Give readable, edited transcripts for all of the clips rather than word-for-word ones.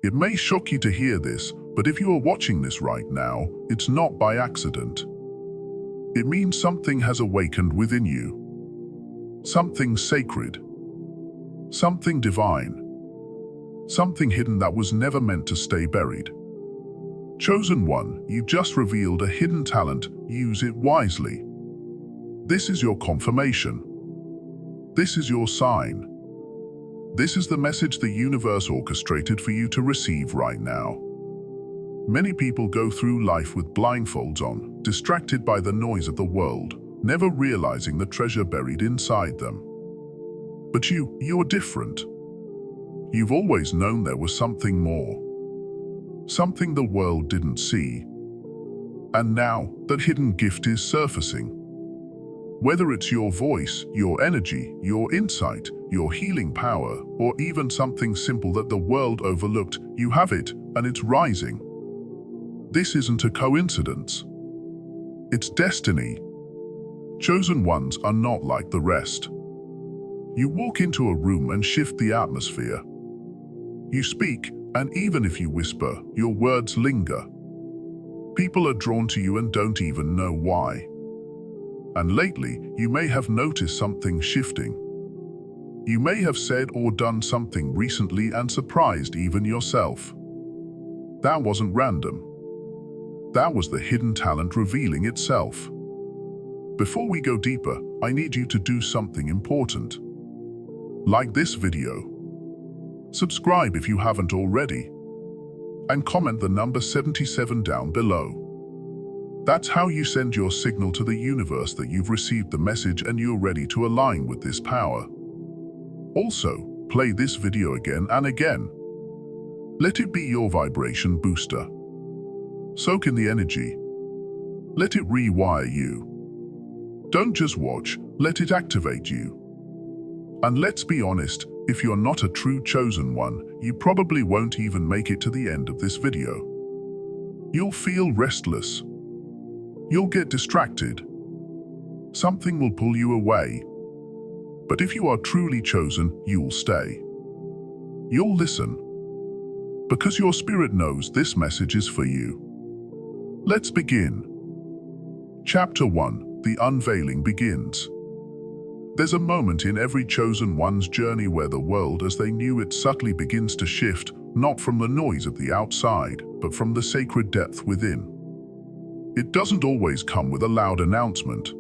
It may shock you to hear this, but if you are watching this right now, it's not by accident. It means something has awakened within you. Something sacred. Something divine. Something hidden that was never meant to stay buried. Chosen one, you've just revealed a hidden talent. Use it wisely. This is your confirmation. This is your sign. This is the message the universe orchestrated for you to receive right now. Many people go through life with blindfolds on, distracted by the noise of the world, never realizing the treasure buried inside them. But you're different. You've always known there was something more. Something the world didn't see. And now, that hidden gift is surfacing. Whether it's your voice, your energy, your insight, your healing power, or even something simple that the world overlooked, you have it, and it's rising. This isn't a coincidence. It's destiny. Chosen ones are not like the rest. You walk into a room and shift the atmosphere. You speak, and even if you whisper, your words linger. People are drawn to you and don't even know why. And lately, you may have noticed something shifting. You may have said or done something recently and surprised even yourself. That wasn't random. That was the hidden talent revealing itself. Before we go deeper, I need you to do something important. Like this video. Subscribe if you haven't already. And comment the number 77 down below. That's how you send your signal to the universe that you've received the message and you're ready to align with this power. Also, play this video again and again. Let it be your vibration booster. Soak in the energy. Let it rewire you. Don't just watch, let it activate you. And let's be honest, if you're not a true chosen one, you probably won't even make it to the end of this video. You'll feel restless. You'll get distracted. Something will pull you away. But if you are truly chosen, you'll stay. You'll listen. Because your spirit knows this message is for you. Let's begin. Chapter 1, The Unveiling begins. There's a moment in every chosen one's journey where the world as they knew it subtly begins to shift, not from the noise of the outside, but from the sacred depth within. It doesn't always come with a loud announcement.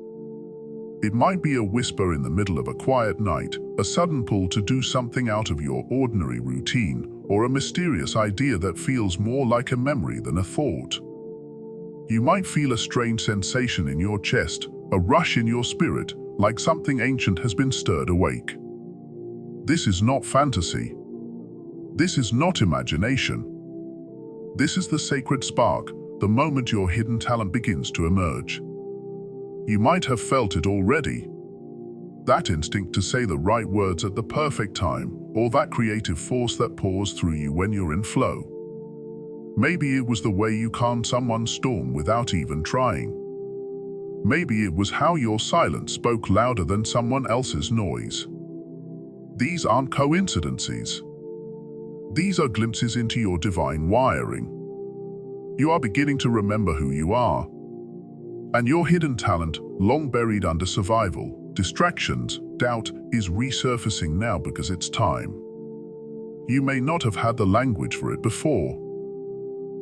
It might be a whisper in the middle of a quiet night, a sudden pull to do something out of your ordinary routine, or a mysterious idea that feels more like a memory than a thought. You might feel a strange sensation in your chest, a rush in your spirit, like something ancient has been stirred awake. This is not fantasy. This is not imagination. This is the sacred spark, the moment your hidden talent begins to emerge. You might have felt it already. That instinct to say the right words at the perfect time, or that creative force that pours through you when you're in flow. Maybe it was the way you calmed someone's storm without even trying. Maybe it was how your silence spoke louder than someone else's noise. These aren't coincidences. These are glimpses into your divine wiring. You are beginning to remember who you are. And your hidden talent, long buried under survival, distractions, doubt, is resurfacing now because it's time. You may not have had the language for it before.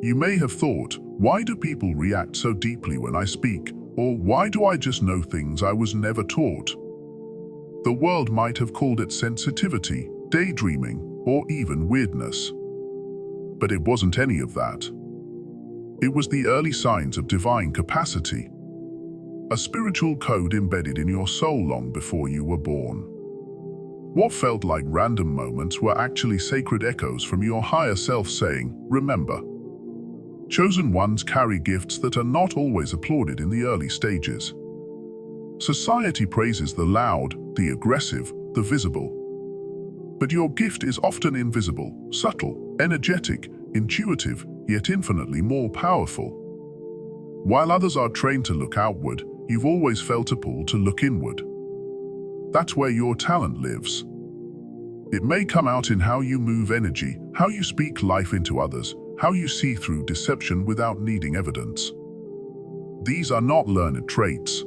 You may have thought, why do people react so deeply when I speak? Or why do I just know things I was never taught? The world might have called it sensitivity, daydreaming, or even weirdness. But it wasn't any of that. It was the early signs of divine capacity. A spiritual code embedded in your soul long before you were born. What felt like random moments were actually sacred echoes from your higher self saying, remember. Chosen ones carry gifts that are not always applauded in the early stages. Society praises the loud, the aggressive, the visible. But your gift is often invisible, subtle, energetic, intuitive, yet infinitely more powerful. While others are trained to look outward, you've always felt a pull to look inward. That's where your talent lives. It may come out in how you move energy, how you speak life into others, how you see through deception without needing evidence. These are not learned traits.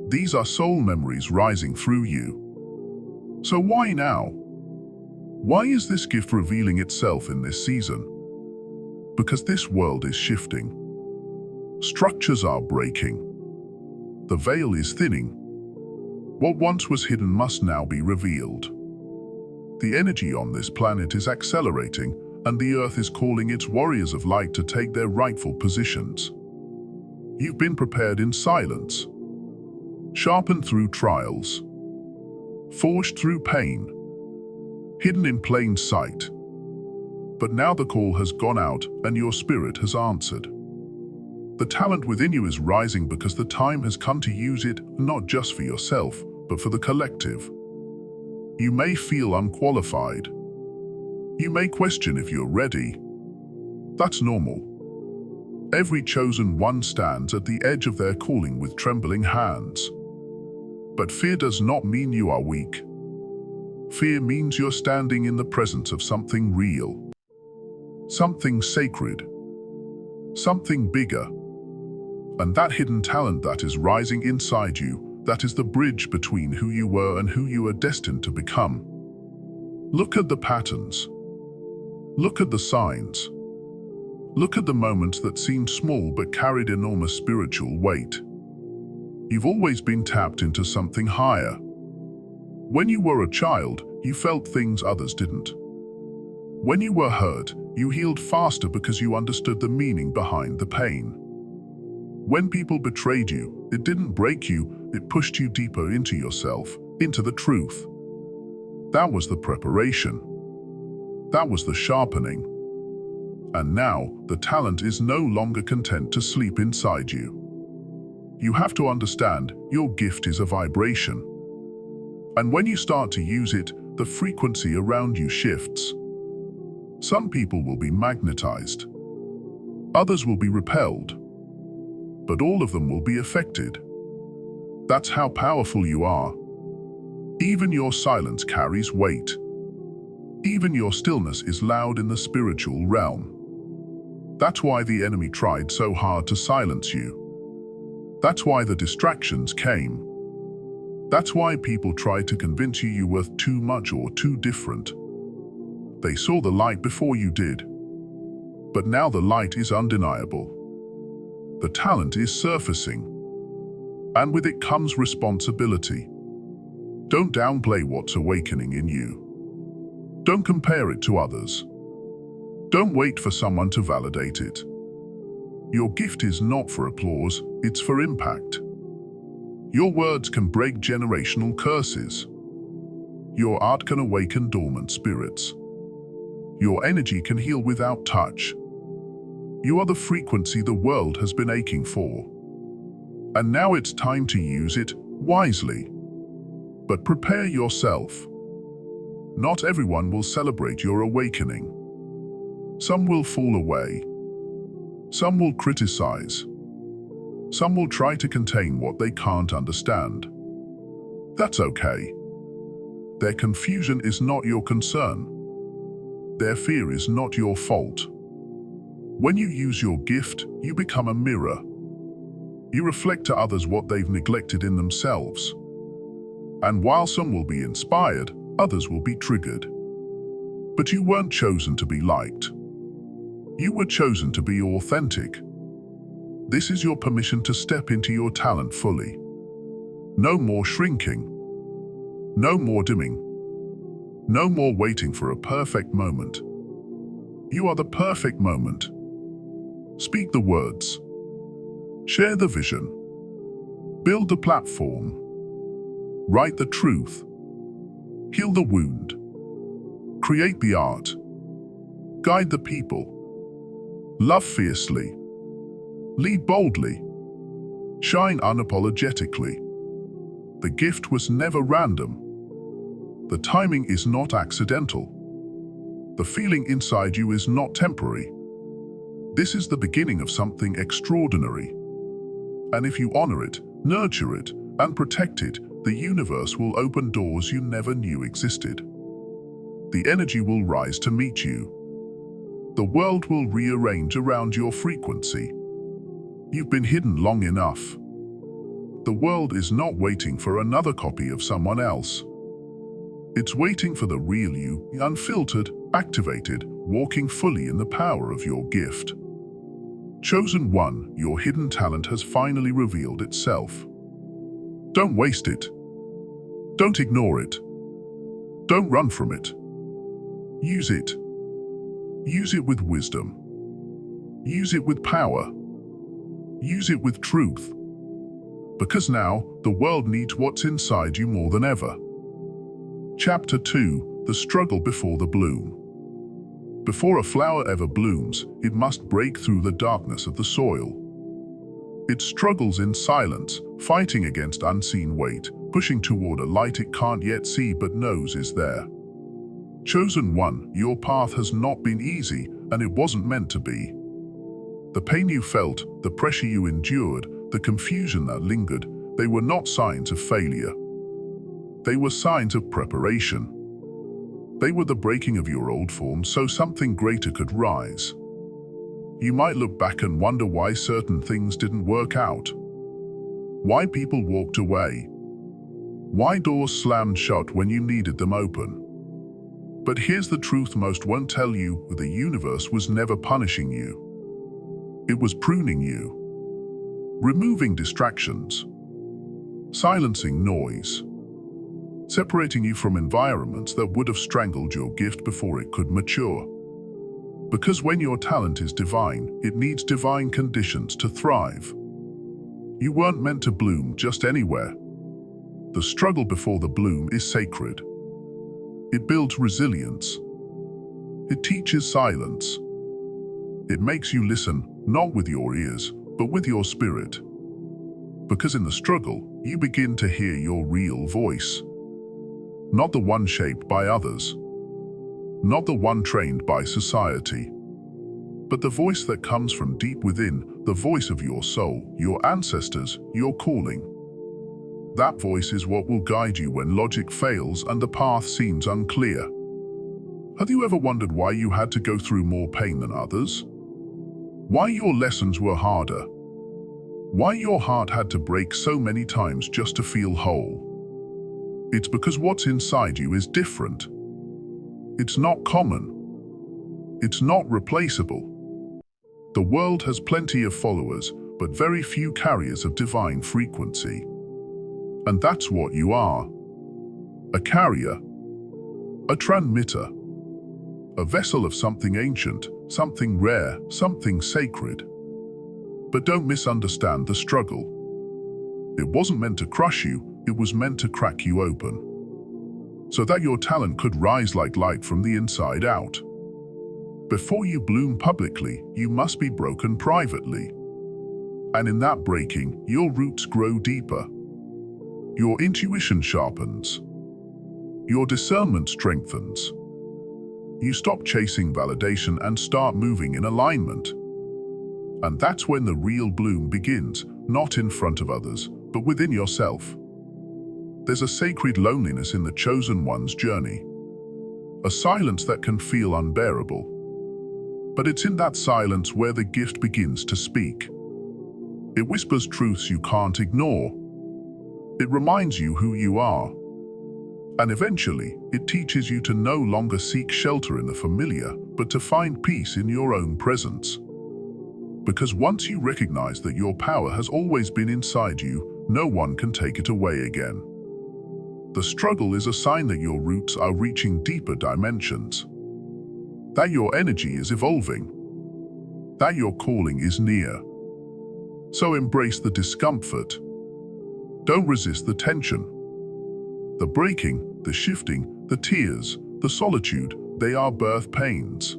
These are soul memories rising through you. So why now? Why is this gift revealing itself in this season? Because this world is shifting. Structures are breaking. The veil is thinning. What once was hidden must now be revealed. The energy on this planet is accelerating, and the earth is calling its warriors of light to take their rightful positions. You've been prepared in silence, sharpened through trials, forged through pain, hidden in plain sight. But now the call has gone out and your spirit has answered. The talent within you is rising because the time has come to use it not just for yourself, but for the collective. You may feel unqualified. You may question if you're ready. That's normal. Every chosen one stands at the edge of their calling with trembling hands. But fear does not mean you are weak. Fear means you're standing in the presence of something real, something sacred, something bigger. And that hidden talent that is rising inside you, that is the bridge between who you were and who you are destined to become. Look at the patterns. Look at the signs. Look at the moments that seemed small but carried enormous spiritual weight. You've always been tapped into something higher. When you were a child, you felt things others didn't. When you were hurt, you healed faster because you understood the meaning behind the pain. When people betrayed you, it didn't break you, it pushed you deeper into yourself, into the truth. That was the preparation. That was the sharpening. And now, the talent is no longer content to sleep inside you. You have to understand, your gift is a vibration. And when you start to use it, the frequency around you shifts. Some people will be magnetized. Others will be repelled. But all of them will be affected. That's how powerful you are. Even your silence carries weight. Even your stillness is loud in the spiritual realm. That's why the enemy tried so hard to silence you. That's why the distractions came. That's why people tried to convince you were too much or too different. They saw the light before you did. But now the light is undeniable. The talent is surfacing. And with it comes responsibility. Don't downplay what's awakening in you. Don't compare it to others. Don't wait for someone to validate it. Your gift is not for applause, it's for impact. Your words can break generational curses. Your art can awaken dormant spirits. Your energy can heal without touch. You are the frequency the world has been aching for. And now it's time to use it wisely. But prepare yourself. Not everyone will celebrate your awakening. Some will fall away. Some will criticize. Some will try to contain what they can't understand. That's okay. Their confusion is not your concern. Their fear is not your fault. When you use your gift, you become a mirror. You reflect to others what they've neglected in themselves. And while some will be inspired, others will be triggered. But you weren't chosen to be liked. You were chosen to be authentic. This is your permission to step into your talent fully. No more shrinking. No more dimming. No more waiting for a perfect moment. You are the perfect moment. Speak the words. Share the vision. Build the platform. Write the truth. Heal the wound. Create the art. Guide the people. Love fiercely. Lead boldly. Shine unapologetically. The gift was never random. The timing is not accidental. The feeling inside you is not temporary. This is the beginning of something extraordinary. And if you honor it, nurture it, and protect it, the universe will open doors you never knew existed. The energy will rise to meet you. The world will rearrange around your frequency. You've been hidden long enough. The world is not waiting for another copy of someone else. It's waiting for the real you, unfiltered, activated, walking fully in the power of your gift. Chosen one, your hidden talent has finally revealed itself. Don't waste it. Don't ignore it. Don't run from it. Use it. Use it with wisdom. Use it with power. Use it with truth. Because now, the world needs what's inside you more than ever. Chapter 2: The Struggle Before the Bloom. Before a flower ever blooms, it must break through the darkness of the soil. It struggles in silence, fighting against unseen weight, pushing toward a light it can't yet see but knows is there. Chosen one, your path has not been easy, and it wasn't meant to be. The pain you felt, the pressure you endured, the confusion that lingered, they were not signs of failure. They were signs of preparation. They were the breaking of your old form so something greater could rise. You might look back and wonder why certain things didn't work out. Why people walked away. Why doors slammed shut when you needed them open. But here's the truth most won't tell you: the universe was never punishing you. It was pruning you. Removing distractions. Silencing noise. Separating you from environments that would have strangled your gift before it could mature. Because when your talent is divine, it needs divine conditions to thrive. You weren't meant to bloom just anywhere. The struggle before the bloom is sacred. It builds resilience. It teaches silence. It makes you listen, not with your ears, but with your spirit. Because in the struggle, you begin to hear your real voice. Not the one shaped by others. Not the one trained by society. But the voice that comes from deep within, the voice of your soul, your ancestors, your calling. That voice is what will guide you when logic fails and the path seems unclear. Have you ever wondered why you had to go through more pain than others? Why your lessons were harder? Why your heart had to break so many times just to feel whole? It's because what's inside you is different. It's not common. It's not replaceable. The world has plenty of followers, but very few carriers of divine frequency. And that's what you are. A carrier. A transmitter. A vessel of something ancient, something rare, something sacred. But don't misunderstand the struggle. It wasn't meant to crush you, it was meant to crack you open. So that your talent could rise like light from the inside out. Before you bloom publicly, you must be broken privately. And in that breaking, your roots grow deeper. Your intuition sharpens. Your discernment strengthens. You stop chasing validation and start moving in alignment. And that's when the real bloom begins, not in front of others, but within yourself. There's a sacred loneliness in the chosen one's journey. A silence that can feel unbearable. But it's in that silence where the gift begins to speak. It whispers truths you can't ignore. It reminds you who you are. And eventually, it teaches you to no longer seek shelter in the familiar, but to find peace in your own presence. Because once you recognize that your power has always been inside you, no one can take it away again. The struggle is a sign that your roots are reaching deeper dimensions. That your energy is evolving. That your calling is near. So embrace the discomfort. Don't resist the tension. The breaking, the shifting, the tears, the solitude, they are birth pains.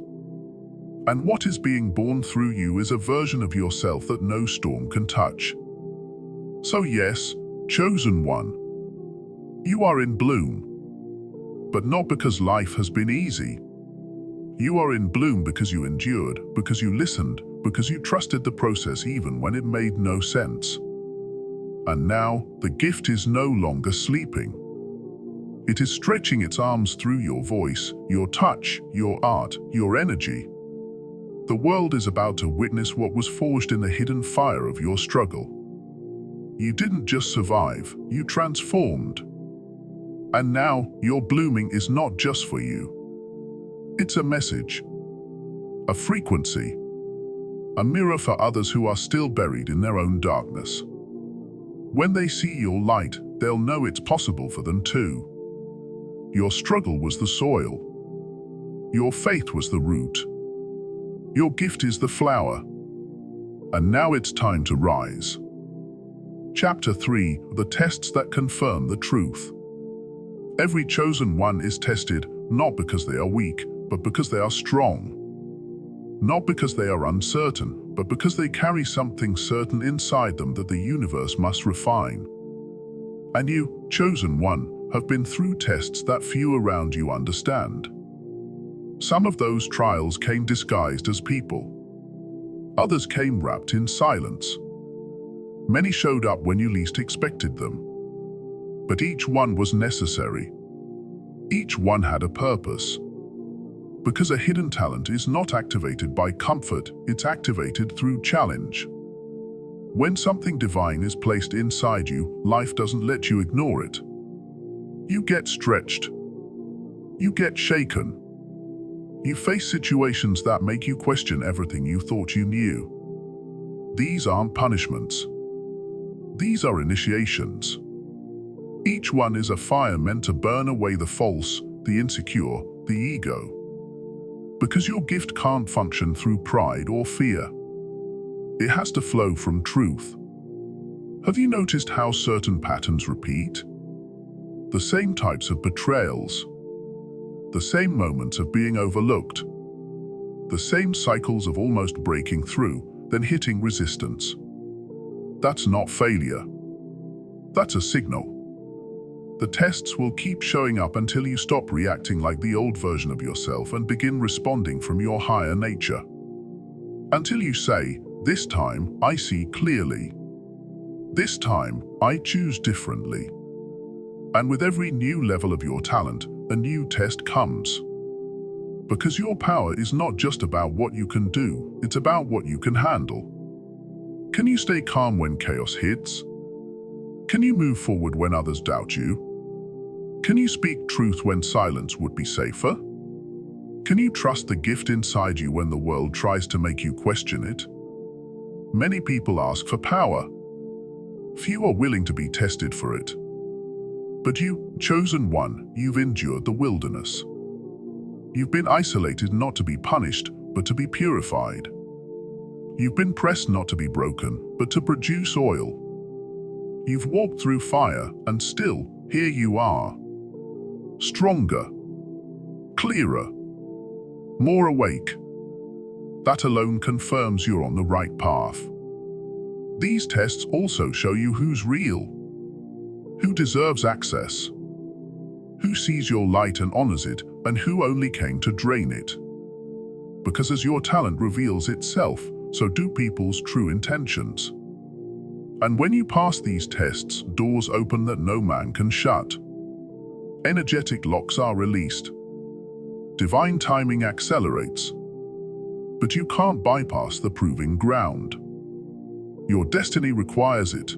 And what is being born through you is a version of yourself that no storm can touch. So yes, chosen one, you are in bloom. But not because life has been easy. You are in bloom because you endured, because you listened, because you trusted the process even when it made no sense. And now, the gift is no longer sleeping. It is stretching its arms through your voice, your touch, your art, your energy. The world is about to witness what was forged in the hidden fire of your struggle. You didn't just survive, you transformed. And now, your blooming is not just for you. It's a message, a frequency, a mirror for others who are still buried in their own darkness. When they see your light, they'll know it's possible for them too. Your struggle was the soil. Your faith was the root. Your gift is the flower. And now it's time to rise. Chapter 3: The Tests That Confirm the Truth. Every chosen one is tested, not because they are weak, but because they are strong. Not because they are uncertain, but because they carry something certain inside them that the universe must refine. And you, chosen one, have been through tests that few around you understand. Some of those trials came disguised as people. Others came wrapped in silence. Many showed up when you least expected them. But each one was necessary. Each one had a purpose. Because a hidden talent is not activated by comfort, it's activated through challenge. When something divine is placed inside you, life doesn't let you ignore it. You get stretched. You get shaken. You face situations that make you question everything you thought you knew. These aren't punishments. These are initiations. Each one is a fire meant to burn away the false, the insecure, the ego. Because your gift can't function through pride or fear. It has to flow from truth. Have you noticed how certain patterns repeat? The same types of betrayals. The same moments of being overlooked. The same cycles of almost breaking through, then hitting resistance. That's not failure. That's a signal. The tests will keep showing up until you stop reacting like the old version of yourself and begin responding from your higher nature. Until you say, "This time, I see clearly. This time, I choose differently." And with every new level of your talent, a new test comes. Because your power is not just about what you can do, it's about what you can handle. Can you stay calm when chaos hits? Can you move forward when others doubt you? Can you speak truth when silence would be safer? Can you trust the gift inside you when the world tries to make you question it? Many people ask for power. Few are willing to be tested for it. But you, chosen one, you've endured the wilderness. You've been isolated not to be punished, but to be purified. You've been pressed not to be broken, but to produce oil. You've walked through fire, and still, here you are. Stronger, clearer, more awake. That alone confirms you're on the right path. These tests also show you who's real, who deserves access, who sees your light and honors it, and who only came to drain it. Because as your talent reveals itself, so do people's true intentions. And when you pass these tests, doors open that no man can shut. Energetic locks are released. Divine timing accelerates. But you can't bypass the proving ground. Your destiny requires it.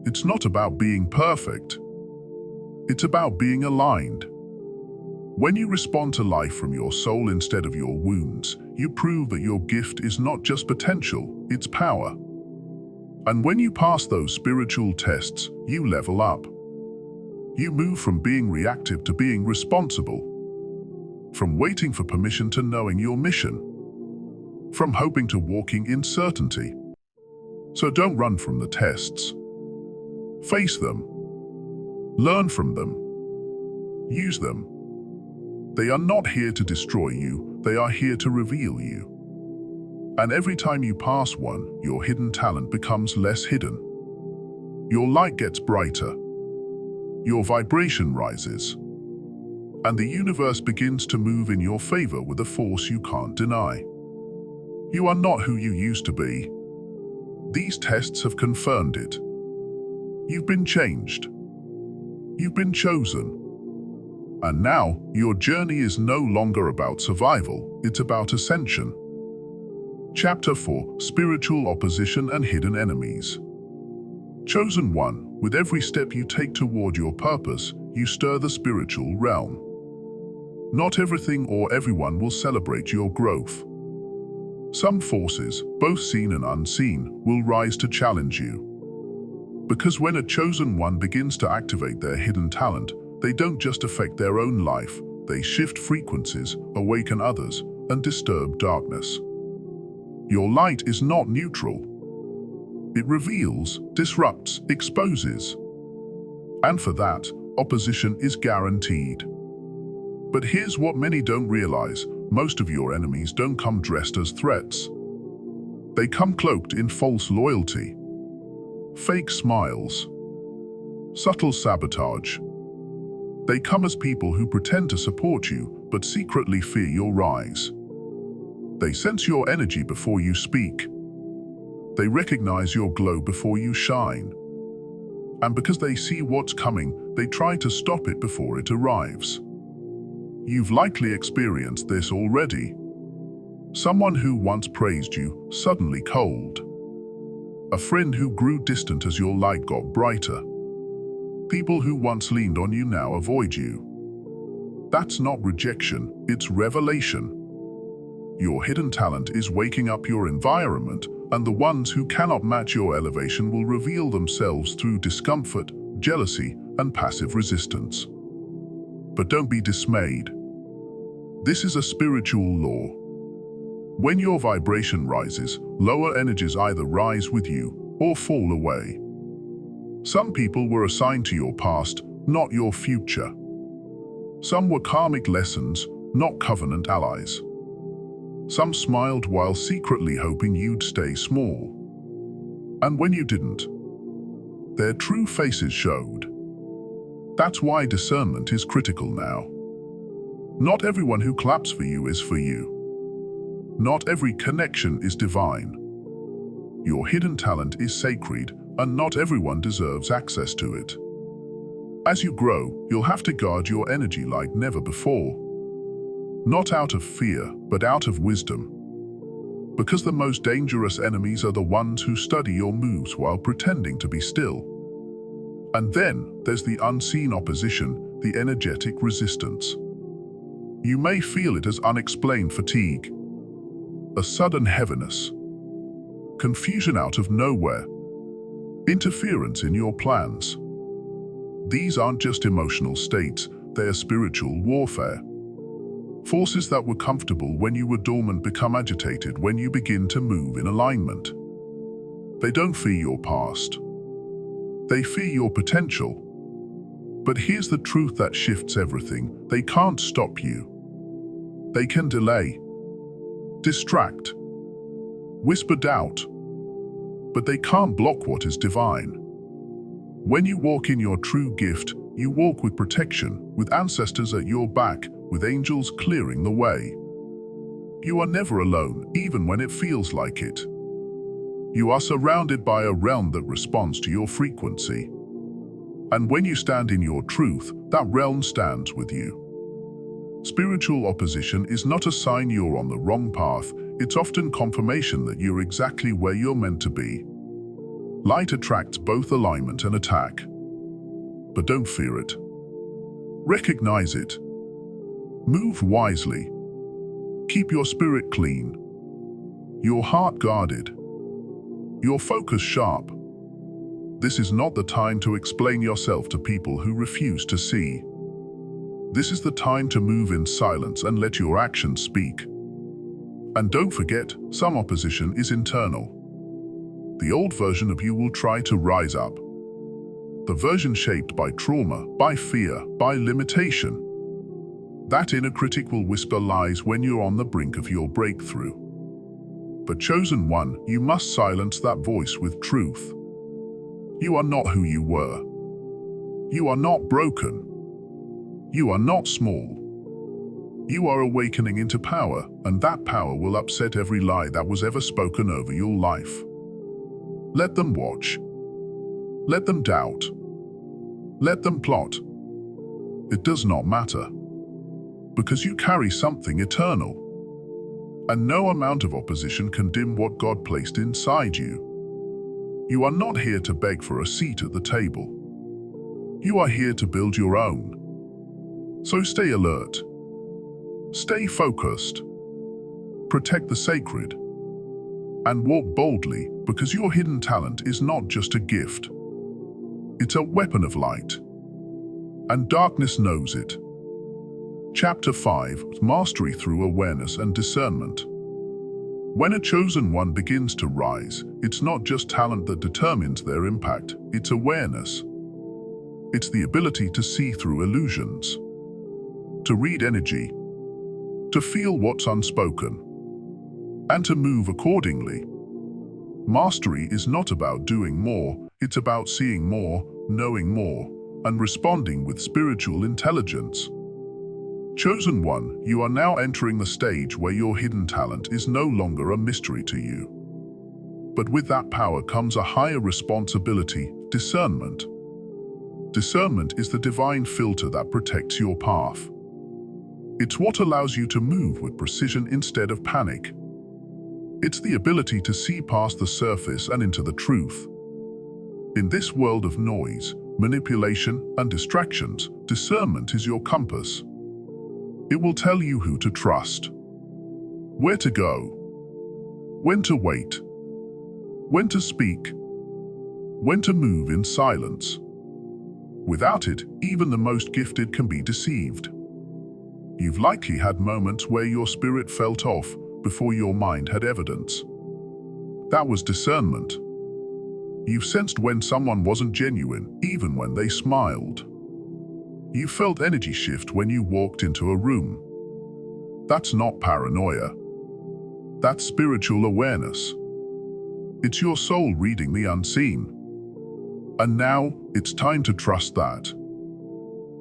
It's not about being perfect. It's about being aligned. When you respond to life from your soul instead of your wounds, you prove that your gift is not just potential, it's power. And when you pass those spiritual tests, you level up. You move from being reactive to being responsible. From waiting for permission to knowing your mission. From hoping to walking in certainty. So don't run from the tests. Face them. Learn from them. Use them. They are not here to destroy you, they are here to reveal you. And every time you pass one, your hidden talent becomes less hidden. Your light gets brighter. Your vibration rises. And the universe begins to move in your favor with a force you can't deny. You are not who you used to be. These tests have confirmed it. You've been changed. You've been chosen. And now, your journey is no longer about survival, it's about ascension. Chapter 4: Spiritual Opposition and Hidden Enemies. Chosen One, with every step you take toward your purpose, you stir the spiritual realm. Not everything or everyone will celebrate your growth. Some forces, both seen and unseen, will rise to challenge you. Because when a chosen one begins to activate their hidden talent, they don't just affect their own life, they shift frequencies, awaken others, and disturb darkness. Your light is not neutral. It reveals, disrupts, exposes. And for that, opposition is guaranteed. But here's what many don't realize: most of your enemies don't come dressed as threats. They come cloaked in false loyalty, fake smiles, subtle sabotage. They come as people who pretend to support you, but secretly fear your rise. They sense your energy before you speak. They recognize your glow before you shine. And because they see what's coming, they try to stop it before it arrives. You've likely experienced this already. Someone who once praised you, suddenly cold. A friend who grew distant as your light got brighter. People who once leaned on you now avoid you. That's not rejection, it's revelation. Your hidden talent is waking up your environment, and the ones who cannot match your elevation will reveal themselves through discomfort, jealousy, and passive resistance. But don't be dismayed. This is a spiritual law. When your vibration rises, lower energies either rise with you or fall away. Some people were assigned to your past, not your future. Some were karmic lessons, not covenant allies. Some smiled while secretly hoping you'd stay small. And when you didn't, their true faces showed. That's why discernment is critical now. Not everyone who claps for you is for you. Not every connection is divine. Your hidden talent is sacred, and not everyone deserves access to it. As you grow, you'll have to guard your energy like never before. Not out of fear, but out of wisdom. Because the most dangerous enemies are the ones who study your moves while pretending to be still. And then there's the unseen opposition, the energetic resistance. You may feel it as unexplained fatigue, a sudden heaviness, confusion out of nowhere, interference in your plans. These aren't just emotional states, they are spiritual warfare. Forces that were comfortable when you were dormant become agitated when you begin to move in alignment. They don't fear your past. They fear your potential. But here's the truth that shifts everything: they can't stop you. They can delay, distract, whisper doubt, but they can't block what is divine. When you walk in your true gift, you walk with protection, with ancestors at your back, with angels clearing the way. You are never alone, even when it feels like it. You are surrounded by a realm that responds to your frequency. And when you stand in your truth, that realm stands with you. Spiritual opposition is not a sign you're on the wrong path, it's often confirmation that you're exactly where you're meant to be. Light attracts both alignment and attack. But don't fear it. Recognize it. Move wisely. Keep your spirit clean, your heart guarded, your focus sharp. This is not the time to explain yourself to people who refuse to see. This is the time to move in silence and let your actions speak. And don't forget, some opposition is internal. The old version of you will try to rise up. The version shaped by trauma, by fear, by limitation. That inner critic will whisper lies when you're on the brink of your breakthrough. But chosen one, you must silence that voice with truth. You are not who you were. You are not broken. You are not small. You are awakening into power, and that power will upset every lie that was ever spoken over your life. Let them watch. Let them doubt. Let them plot. it does not matter, because you carry something eternal, and no amount of opposition can dim what God placed inside you. You are not here to beg for a seat at the table. You are here to build your own. So stay alert. Stay focused. Protect the sacred. And walk boldly, because your hidden talent is not just a gift. It's a weapon of light. And darkness knows it. Chapter 5: Mastery through Awareness and Discernment. When a chosen one begins to rise, it's not just talent that determines their impact, it's awareness. It's the ability to see through illusions, to read energy, to feel what's unspoken, and to move accordingly. Mastery is not about doing more, it's about seeing more, knowing more, and responding with spiritual intelligence. Chosen one, you are now entering the stage where your hidden talent is no longer a mystery to you. But with that power comes a higher responsibility: discernment. Discernment is the divine filter that protects your path. It's what allows you to move with precision instead of panic. It's the ability to see past the surface and into the truth. In this world of noise, manipulation, and distractions, discernment is your compass. It will tell you who to trust, where to go, when to wait, when to speak, when to move in silence. Without it, even the most gifted can be deceived. You've likely had moments where your spirit felt off before your mind had evidence. That was discernment. You've sensed when someone wasn't genuine, even when they smiled. You felt energy shift when you walked into a room. That's not paranoia. That's spiritual awareness. It's your soul reading the unseen. And now, it's time to trust that.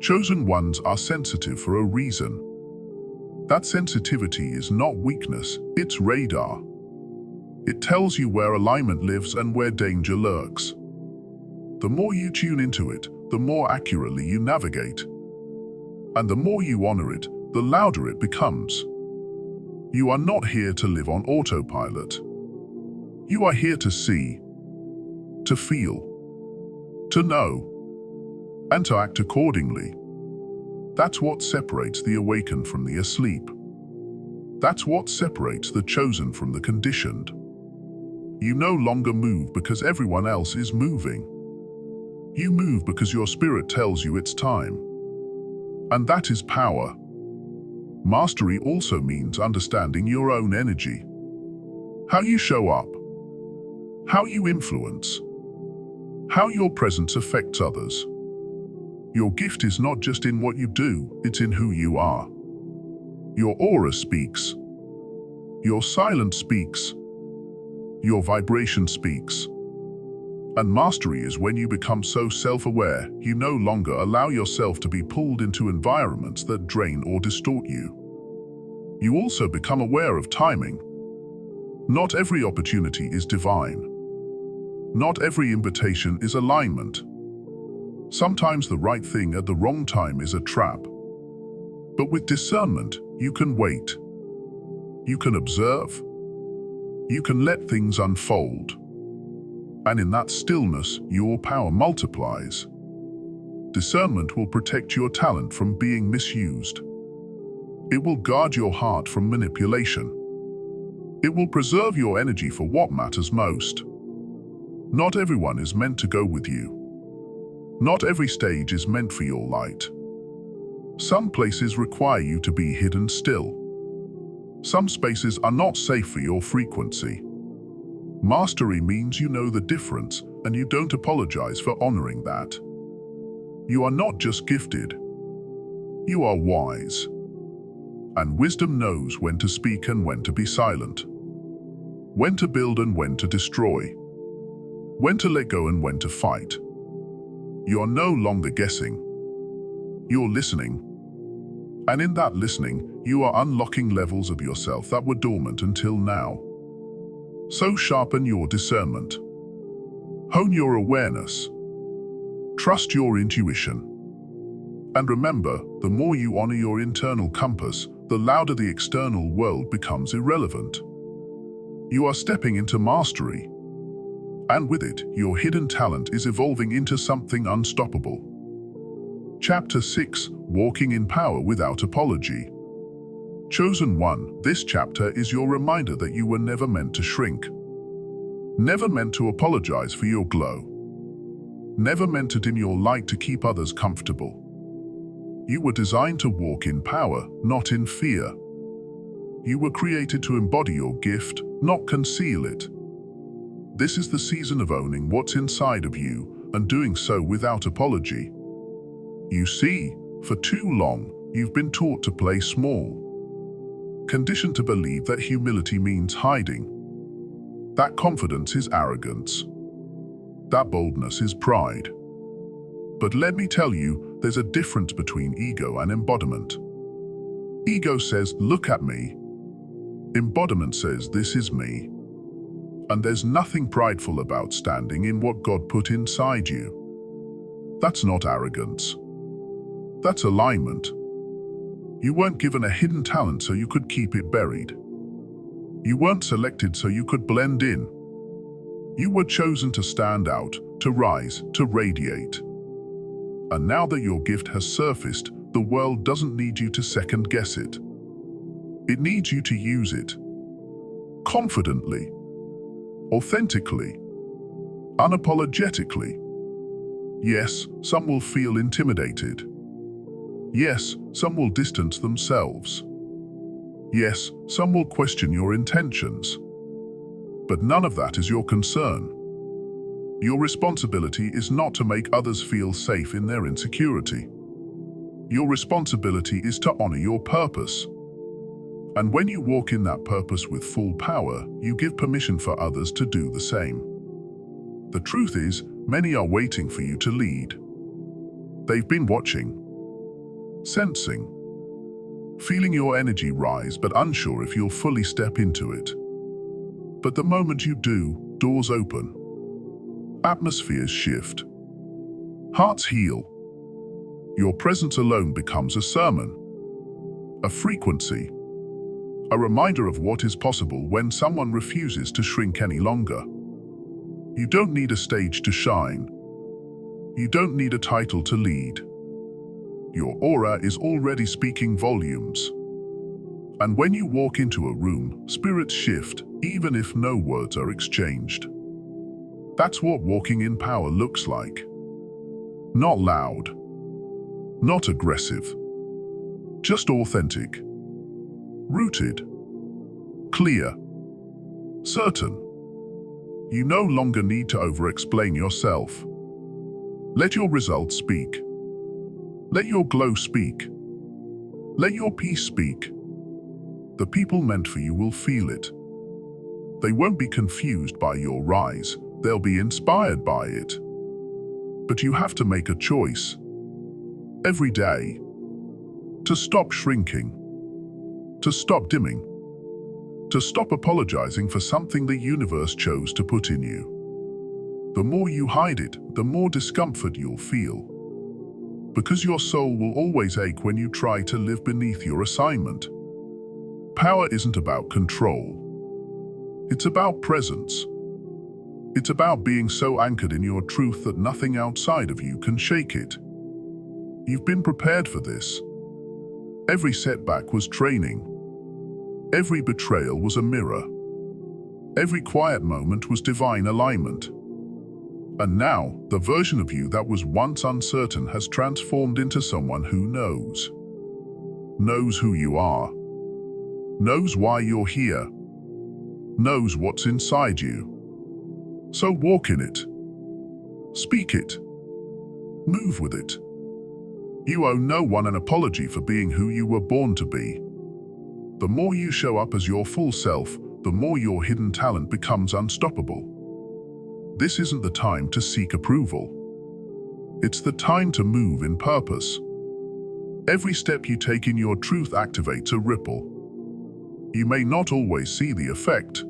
Chosen ones are sensitive for a reason. That sensitivity is not weakness, it's radar. It tells you where alignment lives and where danger lurks. The more you tune into it, the more accurately you navigate. And the more you honor it, the louder it becomes. You are not here to live on autopilot. You are here to see, to feel, to know, and to act accordingly. That's what separates the awakened from the asleep. That's what separates the chosen from the conditioned. You no longer move because everyone else is moving. You move because your spirit tells you it's time. And that is power. Mastery also means understanding your own energy. How you show up. How you influence. How your presence affects others. Your gift is not just in what you do, it's in who you are. Your aura speaks. Your silence speaks. Your vibration speaks. And mastery is when you become so self-aware, you no longer allow yourself to be pulled into environments that drain or distort you. You also become aware of timing. Not every opportunity is divine. Not every invitation is alignment. Sometimes the right thing at the wrong time is a trap. But with discernment, you can wait. You can observe. You can let things unfold. And in that stillness, your power multiplies. Discernment will protect your talent from being misused. It will guard your heart from manipulation. It will preserve your energy for what matters most. Not everyone is meant to go with you. Not every stage is meant for your light. Some places require you to be hidden still. Some spaces are not safe for your frequency. Mastery means you know the difference, and you don't apologize for honoring that. You are not just gifted. You are wise. And wisdom knows when to speak and when to be silent. When to build and when to destroy. When to let go and when to fight. You are no longer guessing. You're listening. And in that listening, you are unlocking levels of yourself that were dormant until now. So sharpen your discernment. Hone your awareness. Trust your intuition. And remember, the more you honor your internal compass, the louder the external world becomes irrelevant. You are stepping into mastery. And with it, your hidden talent is evolving into something unstoppable. Chapter 6: Walking in Power Without Apology. Chosen one, this chapter is your reminder that you were never meant to shrink. Never meant to apologize for your glow. Never meant to dim your light to keep others comfortable. You were designed to walk in power, not in fear. You were created to embody your gift, not conceal it. This is the season of owning what's inside of you and doing so without apology. You see, for too long, you've been taught to play small. Conditioned to believe that humility means hiding. That confidence is arrogance. That boldness is pride. But let me tell you, there's a difference between ego and embodiment. Ego says, "Look at me." Embodiment says, "This is me." And there's nothing prideful about standing in what God put inside you. That's not arrogance. That's alignment. You weren't given a hidden talent so you could keep it buried. You weren't selected so you could blend in. You were chosen to stand out, to rise, to radiate. And now that your gift has surfaced, the world doesn't need you to second-guess it. It needs you to use it. Confidently. Authentically. Unapologetically. Yes, some will feel intimidated. Yes, some will distance themselves. Yes, some will question your intentions. But none of that is your concern. Your responsibility is not to make others feel safe in their insecurity. Your responsibility is to honor your purpose. And when you walk in that purpose with full power, you give permission for others to do the same. The truth is, many are waiting for you to lead. They've been watching, sensing, feeling your energy rise but unsure if you'll fully step into it. But the moment you do, doors open. Atmospheres shift. Hearts heal. Your presence alone becomes a sermon, a frequency, a reminder of what is possible when someone refuses to shrink any longer. You don't need a stage to shine. You don't need a title to lead. Your aura is already speaking volumes. And when you walk into a room, spirits shift, even if no words are exchanged. That's what walking in power looks like. Not loud. Not aggressive. Just authentic. Rooted. Clear. Certain. You no longer need to over-explain yourself. Let your results speak. Let your glow speak. Let your peace speak. The people meant for you will feel it. They won't be confused by your rise. They'll be inspired by it. But you have to make a choice. Every day. To stop shrinking. To stop dimming. To stop apologizing for something the universe chose to put in you. The more you hide it, the more discomfort you'll feel. Because your soul will always ache when you try to live beneath your assignment. Power isn't about control. It's about presence. It's about being so anchored in your truth that nothing outside of you can shake it. You've been prepared for this. Every setback was training. Every betrayal was a mirror. Every quiet moment was divine alignment. And now, the version of you that was once uncertain has transformed into someone who knows. Knows who you are. Knows why you're here. Knows what's inside you. So walk in it. Speak it. Move with it. You owe no one an apology for being who you were born to be. The more you show up as your full self, the more your hidden talent becomes unstoppable. This isn't the time to seek approval. It's the time to move in purpose. Every step you take in your truth activates a ripple. You may not always see the effect,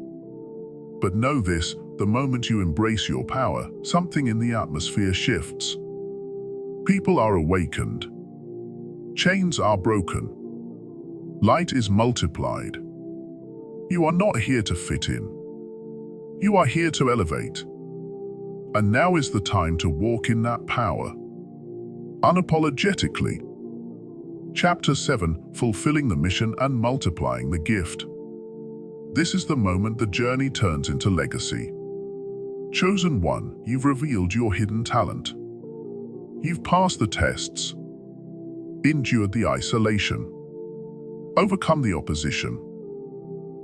but know this, the moment you embrace your power, something in the atmosphere shifts. People are awakened. Chains are broken. Light is multiplied. You are not here to fit in. You are here to elevate. And now is the time to walk in that power. Unapologetically. Chapter 7, Fulfilling the Mission and Multiplying the Gift. This is the moment the journey turns into legacy. Chosen one, you've revealed your hidden talent. You've passed the tests, endured the isolation, overcome the opposition.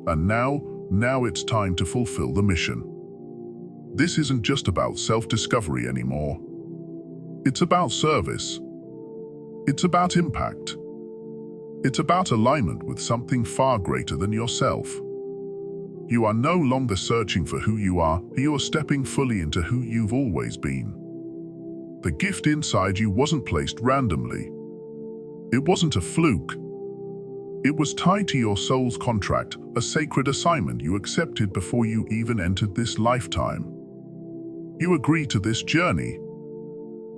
And now it's time to fulfill the mission. This isn't just about self-discovery anymore. It's about service. It's about impact. It's about alignment with something far greater than yourself. You are no longer searching for who you are stepping fully into who you've always been. The gift inside you wasn't placed randomly. It wasn't a fluke. It was tied to your soul's contract, a sacred assignment you accepted before you even entered this lifetime. You agreed to this journey.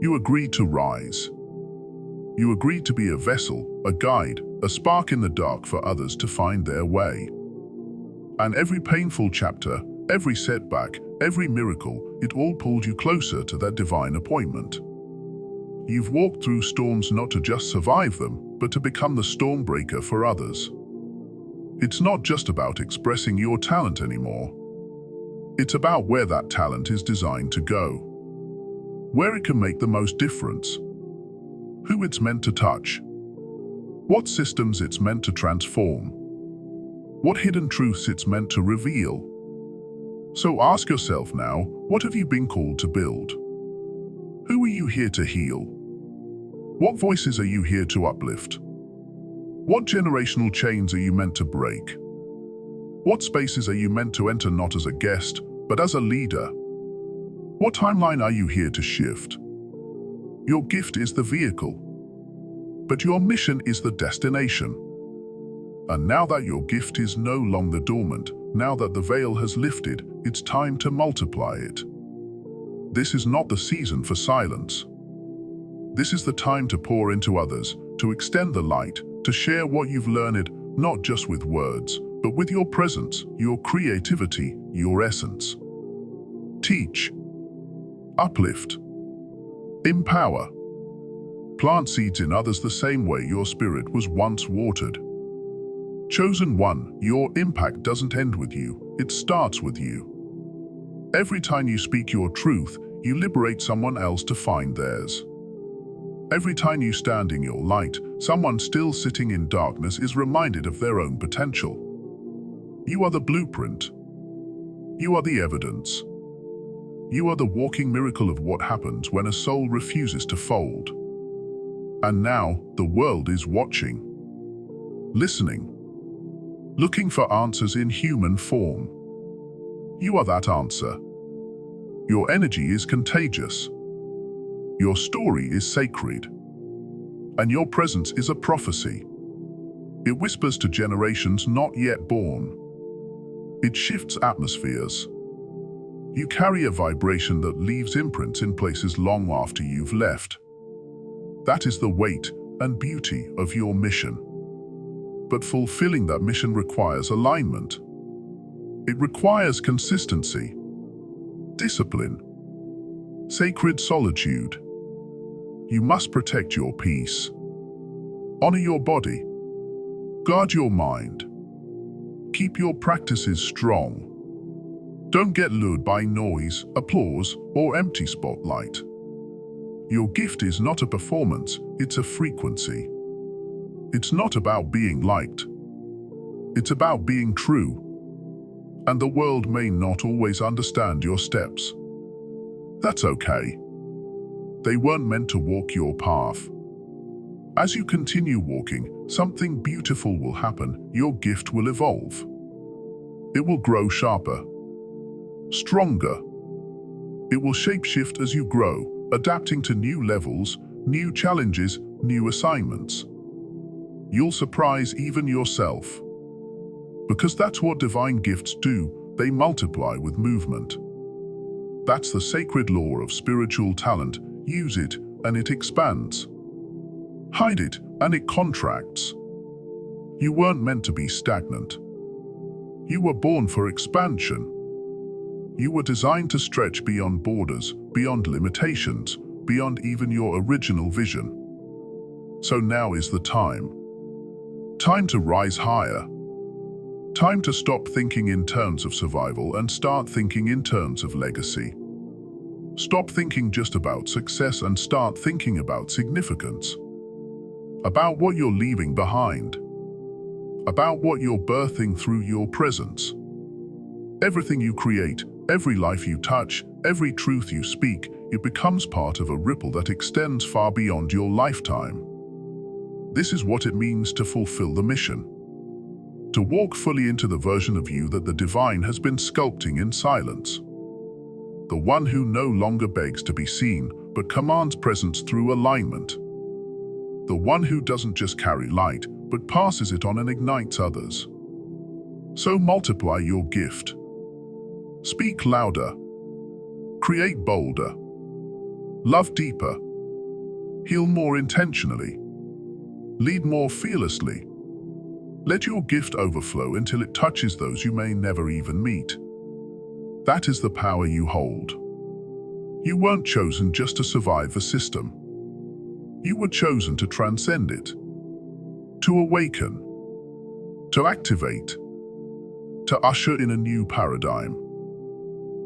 You agreed to rise. You agreed to be a vessel, a guide, a spark in the dark for others to find their way. And every painful chapter, every setback, every miracle, it all pulled you closer to that divine appointment. You've walked through storms not to just survive them, but to become the storm breaker for others. It's not just about expressing your talent anymore. It's about where that talent is designed to go. Where it can make the most difference. Who it's meant to touch. What systems it's meant to transform. What hidden truths it's meant to reveal. So ask yourself now, what have you been called to build? Who are you here to heal? What voices are you here to uplift? What generational chains are you meant to break? What spaces are you meant to enter not as a guest, but as a leader? What timeline are you here to shift? Your gift is the vehicle, but your mission is the destination. And now that your gift is no longer dormant, now that the veil has lifted, it's time to multiply it. This is not the season for silence. This is the time to pour into others, to extend the light, to share what you've learned, not just with words, but with your presence, your creativity, your essence. Teach. Uplift. Empower. Plant seeds in others the same way your spirit was once watered. Chosen one, your impact doesn't end with you, it starts with you. Every time you speak your truth, you liberate someone else to find theirs. Every time you stand in your light, someone still sitting in darkness is reminded of their own potential. You are the blueprint. You are the evidence. You are the walking miracle of what happens when a soul refuses to fold. And now, the world is watching, listening, looking for answers in human form. You are that answer. Your energy is contagious. Your story is sacred. And your presence is a prophecy. It whispers to generations not yet born. It shifts atmospheres. You carry a vibration that leaves imprints in places long after you've left. That is the weight and beauty of your mission. But fulfilling that mission requires alignment. It requires consistency, discipline, sacred solitude. You must protect your peace. Honor your body. Guard your mind. Keep your practices strong. Don't get lured by noise, applause, or empty spotlight. Your gift is not a performance, it's a frequency. It's not about being liked. It's about being true. And the world may not always understand your steps. That's okay. They weren't meant to walk your path. As you continue walking, something beautiful will happen. Your gift will evolve. It will grow sharper, stronger. It will shape-shift as you grow, adapting to new levels, new challenges, new assignments. You'll surprise even yourself. Because that's what divine gifts do, they multiply with movement. That's the sacred law of spiritual talent. Use it, and it expands. Hide it, and it contracts. You weren't meant to be stagnant. You were born for expansion. You were designed to stretch beyond borders, beyond limitations, beyond even your original vision. So now is the time. Time to rise higher. Time to stop thinking in terms of survival and start thinking in terms of legacy. Stop thinking just about success and start thinking about significance. About what you're leaving behind. About what you're birthing through your presence. Everything you create, every life you touch, every truth you speak, it becomes part of a ripple that extends far beyond your lifetime. This is what it means to fulfill the mission. To walk fully into the version of you that the divine has been sculpting in silence. The one who no longer begs to be seen, but commands presence through alignment. The one who doesn't just carry light, but passes it on and ignites others. So multiply your gift. Speak louder. Create bolder. Love deeper. Heal more intentionally. Lead more fearlessly. Let your gift overflow until it touches those you may never even meet. That is the power you hold. You weren't chosen just to survive the system. You were chosen to transcend it. To awaken. To activate. To usher in a new paradigm.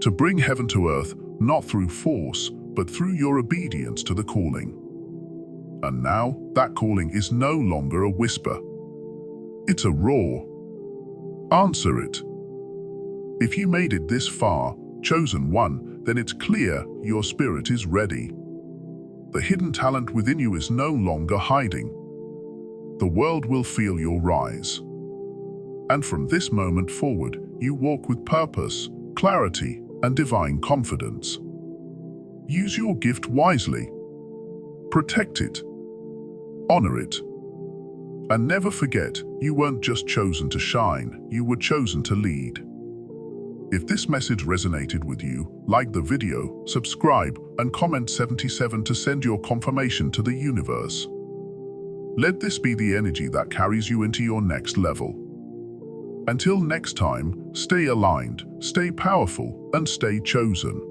To bring heaven to earth, not through force, but through your obedience to the calling. And now, that calling is no longer a whisper. It's a roar. Answer it. If you made it this far, chosen one, then it's clear your spirit is ready. The hidden talent within you is no longer hiding. The world will feel your rise. And from this moment forward, you walk with purpose, clarity, and divine confidence. Use your gift wisely. Protect it. Honor it. And never forget, you weren't just chosen to shine, you were chosen to lead. If this message resonated with you, like the video, subscribe, and comment 77 to send your confirmation to the universe. Let this be the energy that carries you into your next level. Until next time, stay aligned, stay powerful, and stay chosen.